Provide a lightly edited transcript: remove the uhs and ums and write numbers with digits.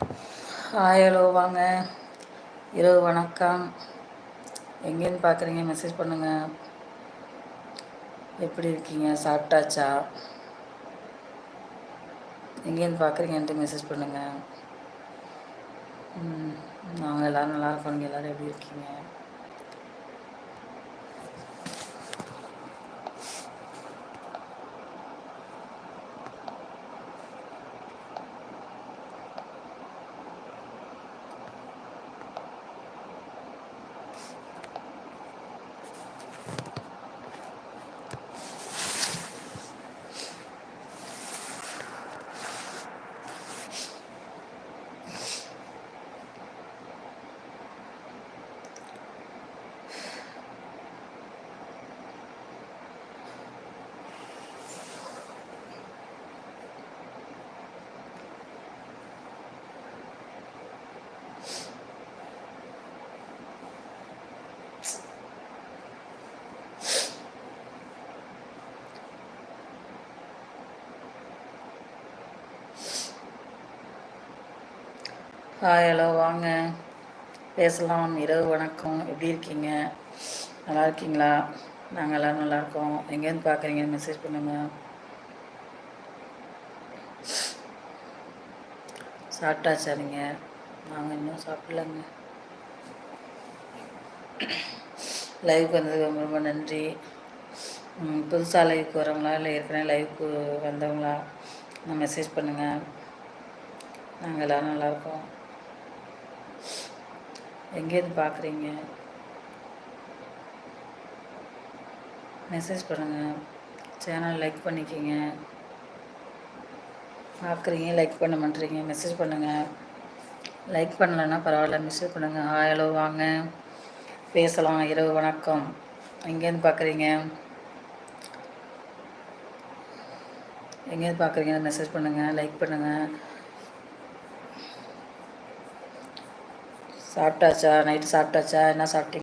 Hi hello வாங்க. இரவு வணக்கம். எங்கேருந்து பார்க்குறீங்க? மெசேஜ் பண்ணுங்கள். எப்படி இருக்கீங்க? சாப்பிட்டாச்சா? எங்கேருந்து பார்க்குறீங்கன்ட்டு மெசேஜ் பண்ணுங்கள். நாங்கள் எல்லோரும் நல்லா இருக்கோம். நீங்கள் எல்லோரும் எப்படி இருக்கீங்க? ஹாய் ஹலோ வாங்க பேசலாம். இரவு வணக்கம். எப்படி இருக்கீங்க? நல்லா இருக்கீங்களா? நாங்கள் எல்லோரும் நல்லாயிருக்கோம். எங்கேருந்து பார்க்குறீங்கன்னு மெசேஜ் பண்ணுங்கள். சாப்பிட்டாச்சா நீங்கள்? நாங்கள் இன்னும் சாப்பிட்லங்க. லைவுக்கு வந்ததுக்கு ரொம்ப ரொம்ப நன்றி. புதுசாக லைவுக்கு வரவங்களா இல்லை ஏற்கனவே லைவுக்கு வந்தவங்களா நான் மெசேஜ் பண்ணுங்கள். நாங்கள் எல்லோரும் நல்லாயிருக்கோம். எங்கேருந்து பார்க்குறீங்க? மெசேஜ் பண்ணுங்கள். சேனல் லைக் பண்ணிக்கிங்க. பார்க்குறீங்க, லைக் பண்ண மாட்டேறீங்க. மெசேஜ் பண்ணுங்கள். லைக் பண்ணலைன்னா பரவாயில்ல, மெசேஜ் பண்ணுங்கள். ஹாய் ஹலோ வாங்க பேசலாம். இரவு வணக்கம். எங்கேருந்து பார்க்குறீங்க? எங்கேருந்து பார்க்குறீங்கன்னு மெசேஜ் பண்ணுங்கள். லைக் பண்ணுங்கள். சாப்பிட்டாச்சா? நைட்டு சாப்பிட்டாச்சா? என்ன சாப்பிட்டீங்க?